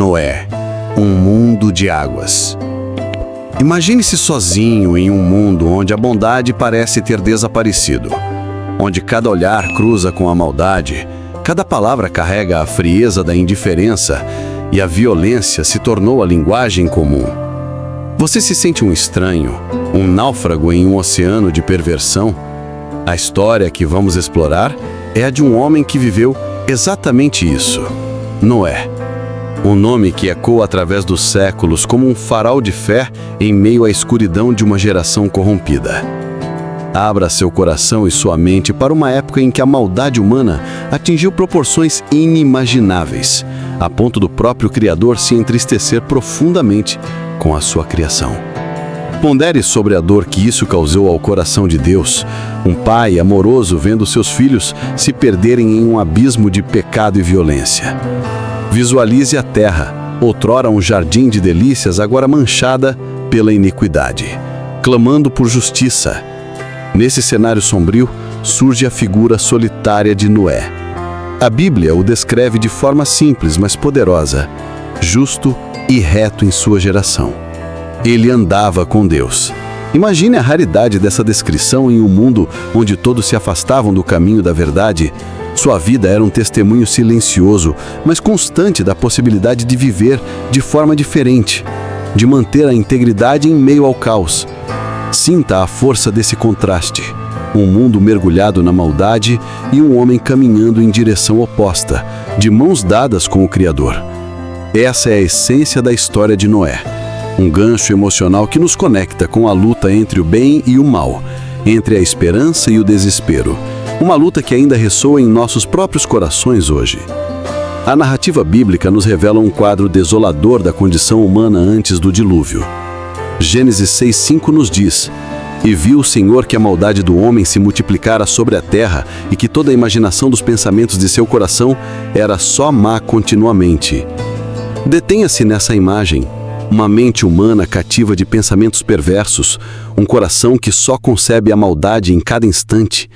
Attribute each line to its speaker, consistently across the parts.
Speaker 1: Noé, um mundo de águas. Imagine-se sozinho em um mundo onde a bondade parece ter desaparecido, onde cada olhar cruza com a maldade, cada palavra carrega a frieza da indiferença e a violência se tornou a linguagem comum. Você se sente um estranho, um náufrago em um oceano de perversão? A história que vamos explorar é a de um homem que viveu exatamente isso, Noé. Um nome que ecoa através dos séculos como um farol de fé em meio à escuridão de uma geração corrompida. Abra seu coração e sua mente para uma época em que a maldade humana atingiu proporções inimagináveis, a ponto do próprio Criador se entristecer profundamente com a sua criação. Pondere sobre a dor que isso causou ao coração de Deus, um pai amoroso vendo seus filhos se perderem em um abismo de pecado e violência. Visualize a terra, outrora um jardim de delícias, agora manchada pela iniquidade, clamando por justiça. Nesse cenário sombrio, surge a figura solitária de Noé. A Bíblia o descreve de forma simples, mas poderosa, justo e reto em sua geração. Ele andava com Deus. Imagine a raridade dessa descrição em um mundo onde todos se afastavam do caminho da verdade. Sua vida era um testemunho silencioso, mas constante da possibilidade de viver de forma diferente, de manter a integridade em meio ao caos. Sinta a força desse contraste, um mundo mergulhado na maldade e um homem caminhando em direção oposta, de mãos dadas com o Criador. Essa é a essência da história de Noé, um gancho emocional que nos conecta com a luta entre o bem e o mal, entre a esperança e o desespero. Uma luta que ainda ressoa em nossos próprios corações hoje. A narrativa bíblica nos revela um quadro desolador da condição humana antes do dilúvio. Gênesis 6:5 nos diz: "E viu o Senhor que a maldade do homem se multiplicara sobre a terra e que toda a imaginação dos pensamentos de seu coração era só má continuamente." Detenha-se nessa imagem. Uma mente humana cativa de pensamentos perversos, um coração que só concebe a maldade em cada instante.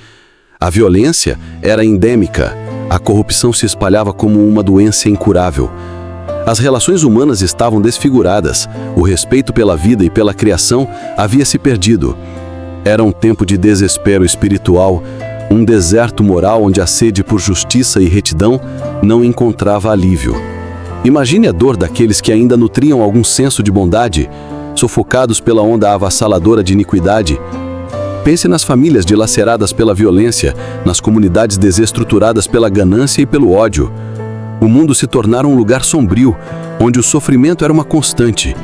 Speaker 1: A violência era endêmica, a corrupção se espalhava como uma doença incurável. As relações humanas estavam desfiguradas, o respeito pela vida e pela criação havia se perdido. Era um tempo de desespero espiritual, um deserto moral onde a sede por justiça e retidão não encontrava alívio. Imagine a dor daqueles que ainda nutriam algum senso de bondade, sufocados pela onda avassaladora de iniquidade. Pense nas famílias dilaceradas pela violência, nas comunidades desestruturadas pela ganância e pelo ódio. O mundo se tornara um lugar sombrio, onde o sofrimento era uma constante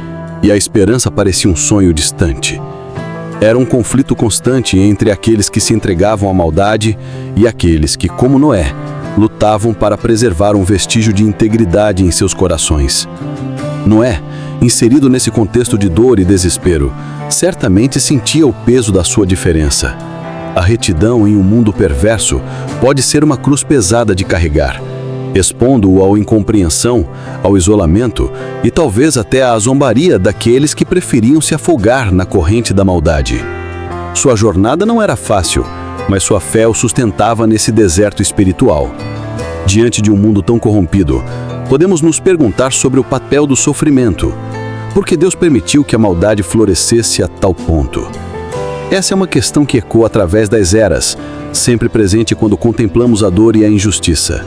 Speaker 1: e a esperança parecia um sonho distante. Era um conflito constante entre aqueles que se entregavam à maldade e aqueles que, como Noé, lutavam para preservar um vestígio de integridade em seus corações. Noé, inserido nesse contexto de dor e desespero, certamente sentia o peso da sua diferença. A retidão em um mundo perverso pode ser uma cruz pesada de carregar, expondo-o à incompreensão, ao isolamento e talvez até à zombaria daqueles que preferiam se afogar na corrente da maldade. Sua jornada não era fácil, mas sua fé o sustentava nesse deserto espiritual. Diante de um mundo tão corrompido, podemos nos perguntar sobre o papel do sofrimento. Por que Deus permitiu que a maldade florescesse a tal ponto? Essa é uma questão que ecoa através das eras, sempre presente quando contemplamos a dor e a injustiça.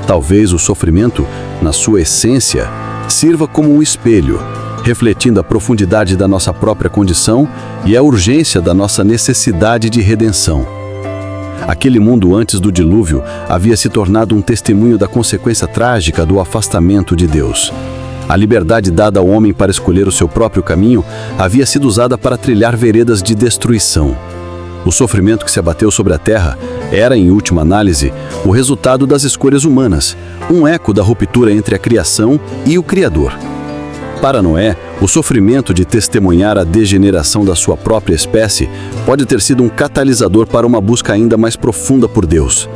Speaker 1: Talvez o sofrimento, na sua essência, sirva como um espelho, refletindo a profundidade da nossa própria condição e a urgência da nossa necessidade de redenção. Aquele mundo antes do dilúvio havia se tornado um testemunho da consequência trágica do afastamento de Deus. A liberdade dada ao homem para escolher o seu próprio caminho havia sido usada para trilhar veredas de destruição. O sofrimento que se abateu sobre a terra era, em última análise, o resultado das escolhas humanas, um eco da ruptura entre a criação e o Criador. Para Noé, o sofrimento de testemunhar a degeneração da sua própria espécie pode ter sido um catalisador para uma busca ainda mais profunda por Deus.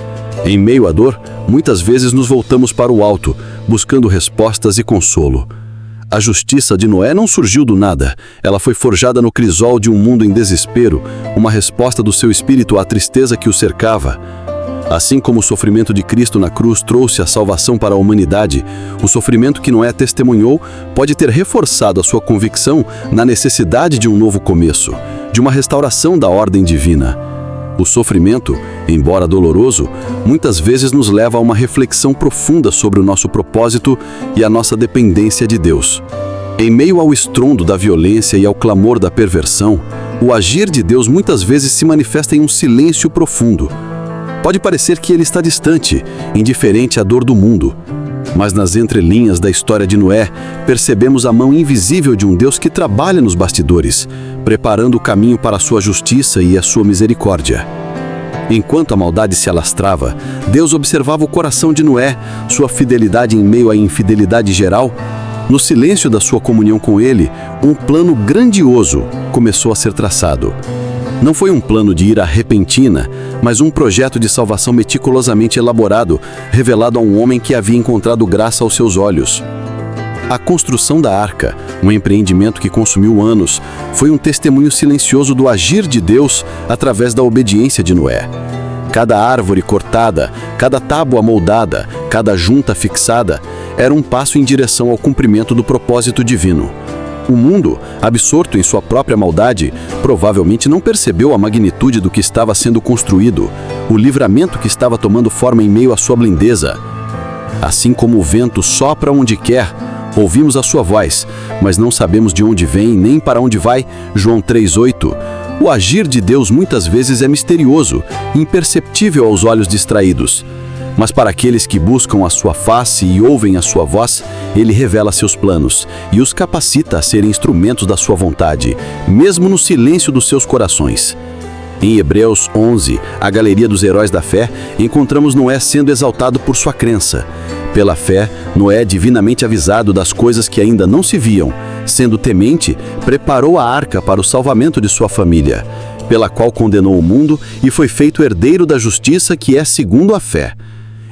Speaker 1: Em meio à dor, muitas vezes nos voltamos para o alto, buscando respostas e consolo. A justiça de Noé não surgiu do nada, ela foi forjada no crisol de um mundo em desespero, uma resposta do seu espírito à tristeza que o cercava. Assim como o sofrimento de Cristo na cruz trouxe a salvação para a humanidade, o sofrimento que Noé testemunhou pode ter reforçado a sua convicção na necessidade de um novo começo, de uma restauração da ordem divina. O sofrimento, embora doloroso, muitas vezes nos leva a uma reflexão profunda sobre o nosso propósito e a nossa dependência de Deus. Em meio ao estrondo da violência e ao clamor da perversão, o agir de Deus muitas vezes se manifesta em um silêncio profundo. Pode parecer que ele está distante, indiferente à dor do mundo. Mas nas entrelinhas da história de Noé, percebemos a mão invisível de um Deus que trabalha nos bastidores, preparando o caminho para a sua justiça e a sua misericórdia. Enquanto a maldade se alastrava, Deus observava o coração de Noé, sua fidelidade em meio à infidelidade geral. No silêncio da sua comunhão com ele, um plano grandioso começou a ser traçado. Não foi um plano de ira repentina, mas um projeto de salvação meticulosamente elaborado, revelado a um homem que havia encontrado graça aos seus olhos. A construção da arca, um empreendimento que consumiu anos, foi um testemunho silencioso do agir de Deus através da obediência de Noé. Cada árvore cortada, cada tábua moldada, cada junta fixada, era um passo em direção ao cumprimento do propósito divino. O mundo, absorto em sua própria maldade, provavelmente não percebeu a magnitude do que estava sendo construído, o livramento que estava tomando forma em meio à sua blindeza. Assim como o vento sopra onde quer, ouvimos a sua voz, mas não sabemos de onde vem nem para onde vai. João 3:8. O agir de Deus muitas vezes é misterioso, imperceptível aos olhos distraídos. Mas para aqueles que buscam a sua face e ouvem a sua voz, ele revela seus planos e os capacita a serem instrumentos da sua vontade, mesmo no silêncio dos seus corações. Em Hebreus 11, a galeria dos heróis da fé, encontramos Noé sendo exaltado por sua crença. Pela fé, Noé, divinamente avisado das coisas que ainda não se viam, sendo temente, preparou a arca para o salvamento de sua família, pela qual condenou o mundo e foi feito herdeiro da justiça que é segundo a fé.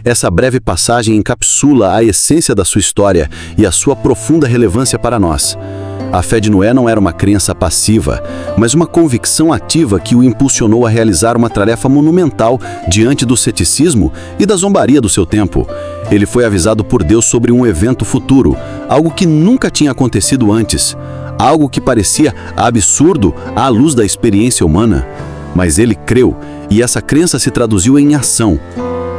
Speaker 1: Essa breve passagem encapsula a essência da sua história e a sua profunda relevância para nós. A fé de Noé não era uma crença passiva, mas uma convicção ativa que o impulsionou a realizar uma tarefa monumental diante do ceticismo e da zombaria do seu tempo. Ele foi avisado por Deus sobre um evento futuro, algo que nunca tinha acontecido antes, algo que parecia absurdo à luz da experiência humana. Mas ele creu, e essa crença se traduziu em ação.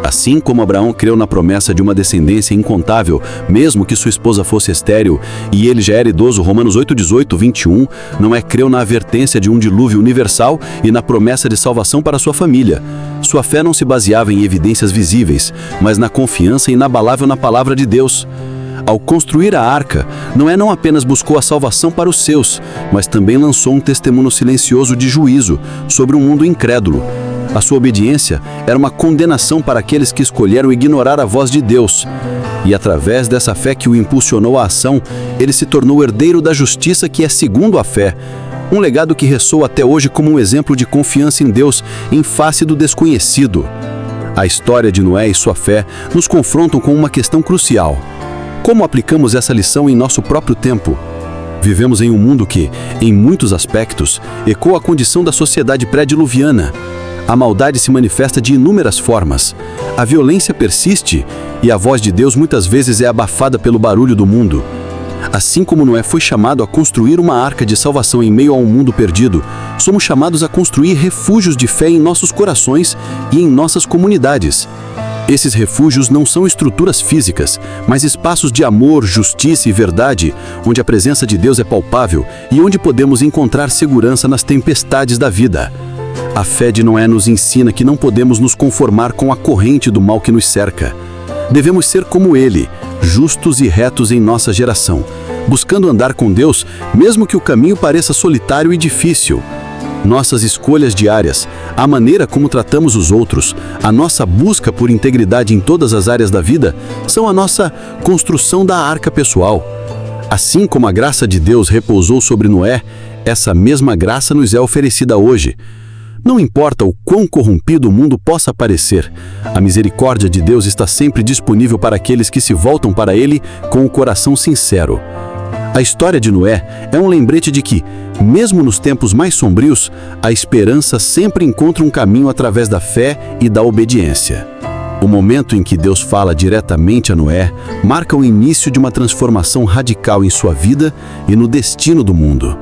Speaker 1: Assim como Abraão creu na promessa de uma descendência incontável, mesmo que sua esposa fosse estéril, e ele já era idoso, Romanos 8:18, 21, Noé creu na advertência de um dilúvio universal e na promessa de salvação para sua família. Sua fé não se baseava em evidências visíveis, mas na confiança inabalável na palavra de Deus. Ao construir a arca, Noé não apenas buscou a salvação para os seus, mas também lançou um testemunho silencioso de juízo sobre um mundo incrédulo. A sua obediência era uma condenação para aqueles que escolheram ignorar a voz de Deus. E através dessa fé que o impulsionou à ação, ele se tornou herdeiro da justiça que é segundo a fé. Um legado que ressoa até hoje como um exemplo de confiança em Deus em face do desconhecido. A história de Noé e sua fé nos confrontam com uma questão crucial. Como aplicamos essa lição em nosso próprio tempo? Vivemos em um mundo que, em muitos aspectos, ecoa a condição da sociedade pré-diluviana. A maldade se manifesta de inúmeras formas. A violência persiste e a voz de Deus muitas vezes é abafada pelo barulho do mundo. Assim como Noé foi chamado a construir uma arca de salvação em meio a um mundo perdido, somos chamados a construir refúgios de fé em nossos corações e em nossas comunidades. Esses refúgios não são estruturas físicas, mas espaços de amor, justiça e verdade, onde a presença de Deus é palpável e onde podemos encontrar segurança nas tempestades da vida. A fé de Noé nos ensina que não podemos nos conformar com a corrente do mal que nos cerca. Devemos ser como ele, justos e retos em nossa geração, buscando andar com Deus, mesmo que o caminho pareça solitário e difícil. Nossas escolhas diárias, a maneira como tratamos os outros, a nossa busca por integridade em todas as áreas da vida, são a nossa construção da arca pessoal. Assim como a graça de Deus repousou sobre Noé, essa mesma graça nos é oferecida hoje. Não importa o quão corrompido o mundo possa parecer, a misericórdia de Deus está sempre disponível para aqueles que se voltam para Ele com o coração sincero. A história de Noé é um lembrete de que, mesmo nos tempos mais sombrios, a esperança sempre encontra um caminho através da fé e da obediência. O momento em que Deus fala diretamente a Noé marca o início de uma transformação radical em sua vida e no destino do mundo.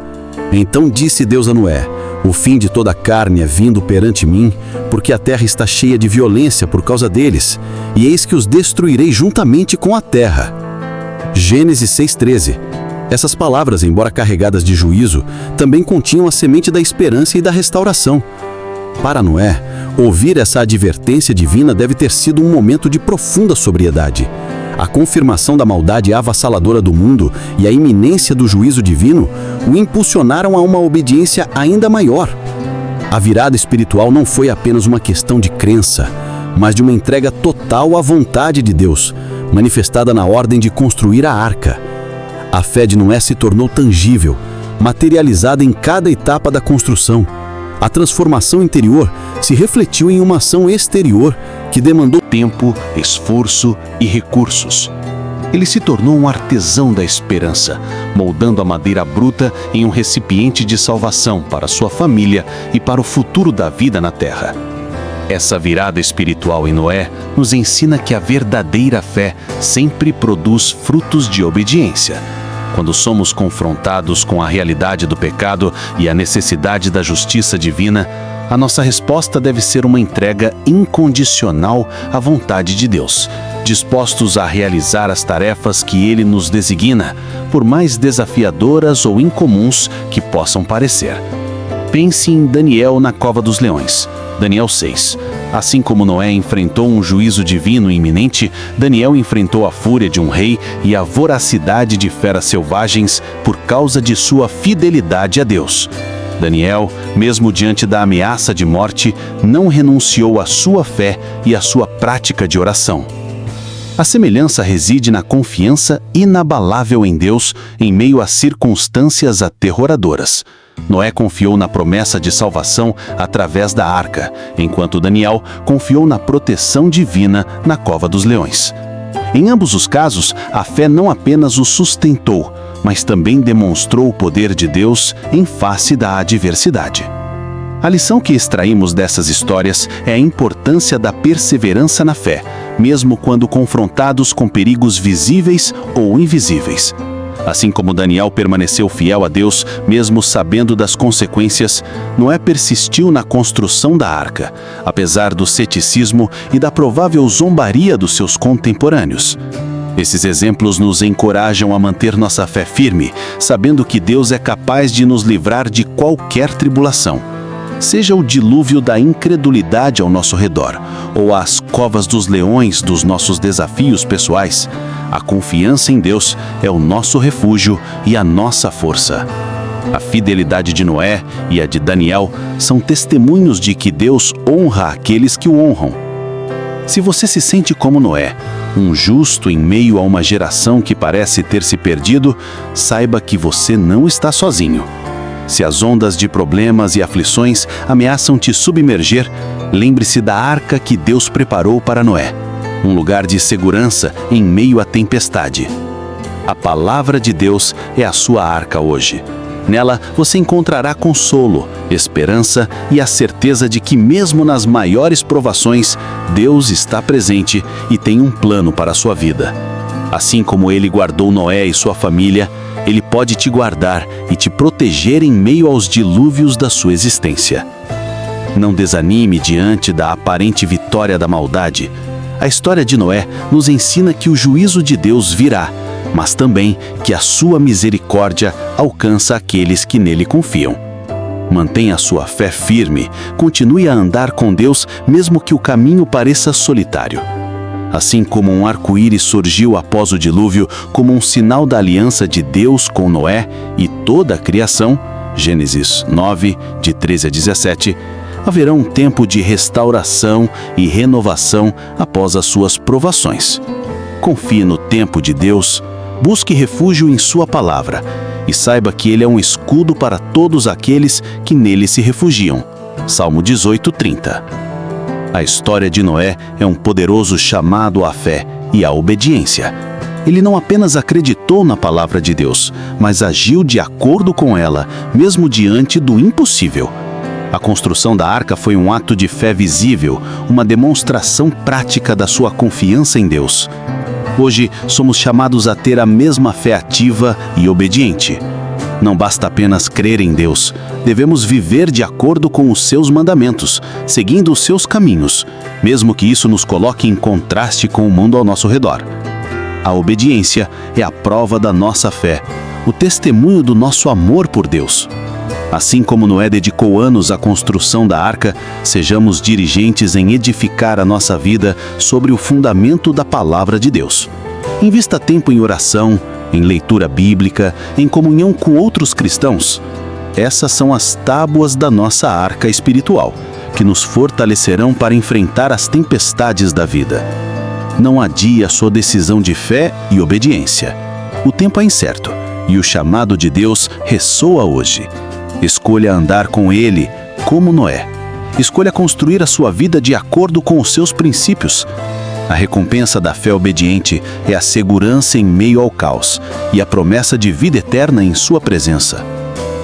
Speaker 1: Então disse Deus a Noé: "O fim de toda a carne é vindo perante mim, porque a terra está cheia de violência por causa deles, e eis que os destruirei juntamente com a terra." Gênesis 6:13. Essas palavras, embora carregadas de juízo, também continham a semente da esperança e da restauração. Para Noé, ouvir essa advertência divina deve ter sido um momento de profunda sobriedade. A confirmação da maldade avassaladora do mundo e a iminência do juízo divino o impulsionaram a uma obediência ainda maior. A virada espiritual não foi apenas uma questão de crença, mas de uma entrega total à vontade de Deus, manifestada na ordem de construir a arca. A fé de Noé se tornou tangível, materializada em cada etapa da construção. A transformação interior se refletiu em uma ação exterior que demandou
Speaker 2: tempo, esforço e recursos. Ele se tornou um artesão da esperança, moldando a madeira bruta em um recipiente de salvação para sua família e para o futuro da vida na terra. Essa virada espiritual em Noé nos ensina que a verdadeira fé sempre produz frutos de obediência. Quando somos confrontados com a realidade do pecado e a necessidade da justiça divina, a nossa resposta deve ser uma entrega incondicional à vontade de Deus, dispostos a realizar as tarefas que Ele nos designa, por mais desafiadoras ou incomuns que possam parecer. Pense em Daniel na cova dos leões. Daniel 6. Assim como Noé enfrentou um juízo divino iminente, Daniel enfrentou a fúria de um rei e a voracidade de feras selvagens por causa de sua fidelidade a Deus. Daniel, mesmo diante da ameaça de morte, não renunciou à sua fé e à sua prática de oração. A semelhança reside na confiança inabalável em Deus em meio a circunstâncias aterroradoras. Noé confiou na promessa de salvação através da arca, enquanto Daniel confiou na proteção divina na cova dos leões. Em ambos os casos, a fé não apenas o sustentou, mas também demonstrou o poder de Deus em face da adversidade. A lição que extraímos dessas histórias é a importância da perseverança na fé, mesmo quando confrontados com perigos visíveis ou invisíveis. Assim como Daniel permaneceu fiel a Deus, mesmo sabendo das consequências, Noé persistiu na construção da arca, apesar do ceticismo e da provável zombaria dos seus contemporâneos. Esses exemplos nos encorajam a manter nossa fé firme, sabendo que Deus é capaz de nos livrar de qualquer tribulação. Seja o dilúvio da incredulidade ao nosso redor, ou as covas dos leões dos nossos desafios pessoais, a confiança em Deus é o nosso refúgio e a nossa força. A fidelidade de Noé e a de Daniel são testemunhos de que Deus honra aqueles que o honram. Se você se sente como Noé, um justo em meio a uma geração que parece ter se perdido, saiba que você não está sozinho. Se as ondas de problemas e aflições ameaçam te submerger, lembre-se da arca que Deus preparou para Noé, um lugar de segurança em meio à tempestade. A palavra de Deus é a sua arca hoje. Nela você encontrará consolo, esperança e a certeza de que mesmo nas maiores provações, Deus está presente e tem um plano para a sua vida. Assim como Ele guardou Noé e sua família, Ele pode te guardar e te proteger em meio aos dilúvios da sua existência. Não desanime diante da aparente vitória da maldade. A história de Noé nos ensina que o juízo de Deus virá, mas também que a sua misericórdia alcança aqueles que nele confiam. Mantenha sua fé firme, continue a andar com Deus mesmo que o caminho pareça solitário. Assim como um arco-íris surgiu após o dilúvio como um sinal da aliança de Deus com Noé e toda a criação, Gênesis 9, de 13 a 17, haverá um tempo de restauração e renovação após as suas provações. Confie no tempo de Deus, busque refúgio em sua palavra e saiba que Ele é um escudo para todos aqueles que nele se refugiam. Salmo 18:30. A história de Noé é um poderoso chamado à fé e à obediência. Ele não apenas acreditou na palavra de Deus, mas agiu de acordo com ela, mesmo diante do impossível. A construção da arca foi um ato de fé visível, uma demonstração prática da sua confiança em Deus. Hoje, somos chamados a ter a mesma fé ativa e obediente. Não basta apenas crer em Deus, devemos viver de acordo com os seus mandamentos, seguindo os seus caminhos, mesmo que isso nos coloque em contraste com o mundo ao nosso redor. A obediência é a prova da nossa fé, o testemunho do nosso amor por Deus. Assim como Noé dedicou anos à construção da arca, sejamos diligentes em edificar a nossa vida sobre o fundamento da palavra de Deus. Invista tempo em oração, em leitura bíblica, em comunhão com outros cristãos. Essas são as tábuas da nossa arca espiritual, que nos fortalecerão para enfrentar as tempestades da vida. Não adie a sua decisão de fé e obediência. O tempo é incerto e o chamado de Deus ressoa hoje. Escolha andar com Ele, como Noé. Escolha construir a sua vida de acordo com os seus princípios. A recompensa da fé obediente é a segurança em meio ao caos e a promessa de vida eterna em sua presença.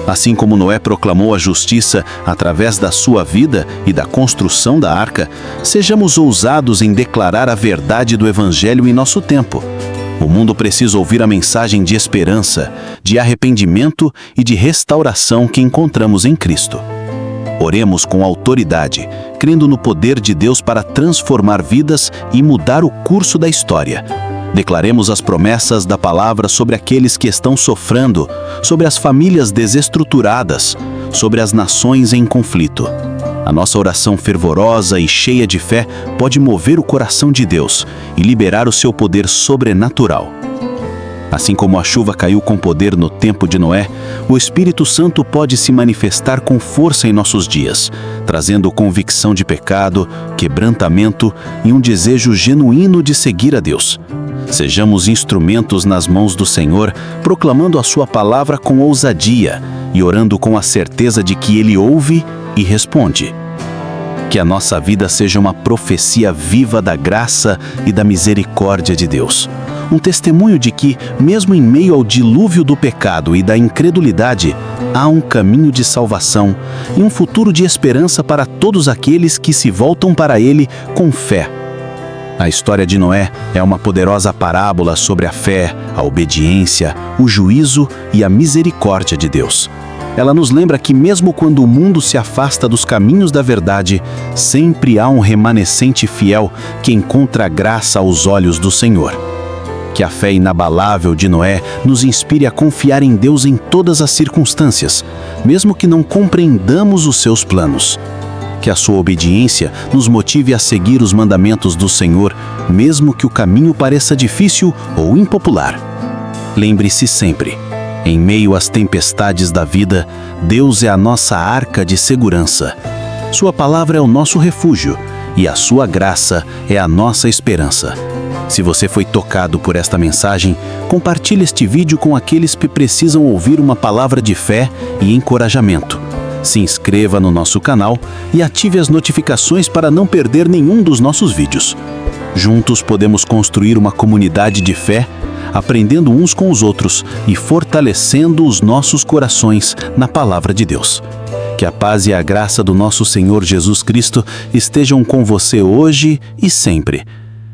Speaker 2: Assim como Noé proclamou a justiça através da sua vida e da construção da arca, sejamos ousados em declarar a verdade do Evangelho em nosso tempo. O mundo precisa ouvir a mensagem de esperança, de arrependimento e de restauração que encontramos em Cristo. Oremos com autoridade, crendo no poder de Deus para transformar vidas e mudar o curso da história. Declaremos as promessas da palavra sobre aqueles que estão sofrendo, sobre as famílias desestruturadas, sobre as nações em conflito. A nossa oração fervorosa e cheia de fé pode mover o coração de Deus e liberar o seu poder sobrenatural. Assim como a chuva caiu com poder no tempo de Noé, o Espírito Santo pode se manifestar com força em nossos dias, trazendo convicção de pecado, quebrantamento e um desejo genuíno de seguir a Deus. Sejamos instrumentos nas mãos do Senhor, proclamando a sua palavra com ousadia e orando com a certeza de que Ele ouve e responde. Que a nossa vida seja uma profecia viva da graça e da misericórdia de Deus. Um testemunho de que, mesmo em meio ao dilúvio do pecado e da incredulidade, há um caminho de salvação e um futuro de esperança para todos aqueles que se voltam para Ele com fé. A história de Noé é uma poderosa parábola sobre a fé, a obediência, o juízo e a misericórdia de Deus. Ela nos lembra que mesmo quando o mundo se afasta dos caminhos da verdade, sempre há um remanescente fiel que encontra graça aos olhos do Senhor. Que a fé inabalável de Noé nos inspire a confiar em Deus em todas as circunstâncias, mesmo que não compreendamos os seus planos. Que a sua obediência nos motive a seguir os mandamentos do Senhor, mesmo que o caminho pareça difícil ou impopular. Lembre-se sempre: em meio às tempestades da vida, Deus é a nossa arca de segurança. Sua palavra é o nosso refúgio e a sua graça é a nossa esperança. Se você foi tocado por esta mensagem, compartilhe este vídeo com aqueles que precisam ouvir uma palavra de fé e encorajamento. Se inscreva no nosso canal e ative as notificações para não perder nenhum dos nossos vídeos. Juntos podemos construir uma comunidade de fé, aprendendo uns com os outros e fortalecendo os nossos corações na palavra de Deus. Que a paz e a graça do nosso Senhor Jesus Cristo estejam com você hoje e sempre.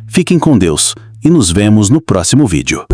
Speaker 2: Fiquem com Deus e nos vemos no próximo vídeo.